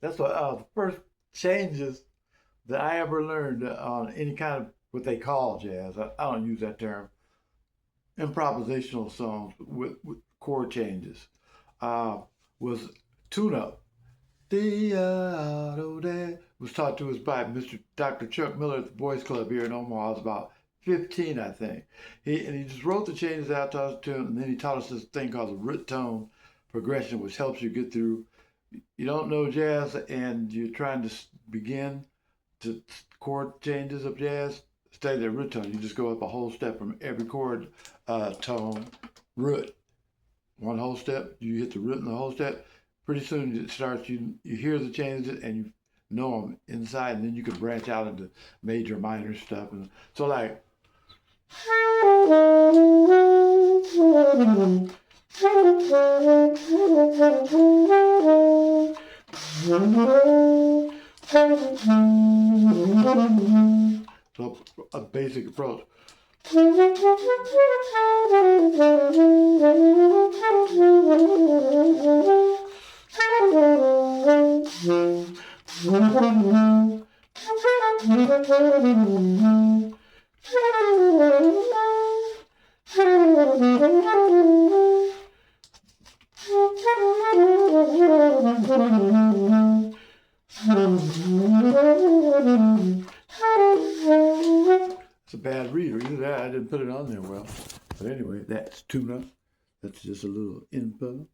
That's what the first changes that I ever learned on any kind of what they call jazz. I don't use that term. Improvisational songs with chord changes uh, was tune up. The auto that was taught to us by Mr. Dr. Chuck Miller at the Boys Club here in Omaha. I was about 15, I think. He just wrote the changes out, taught us to him, and then he taught us this thing called the root tone progression, which helps you get through. You don't know jazz and you're trying to begin to chord changes of jazz. Stay there, root tone. You just go up a whole step from every chord tone, root. One whole step, you hit the root in the whole step. Pretty soon it starts. You hear the changes and you know them inside, and then you can branch out into major, minor stuff. And so like. So a basic approach. It's a bad reader. Either that, I didn't put it on there well. But anyway, that's tune up. That's just a little info.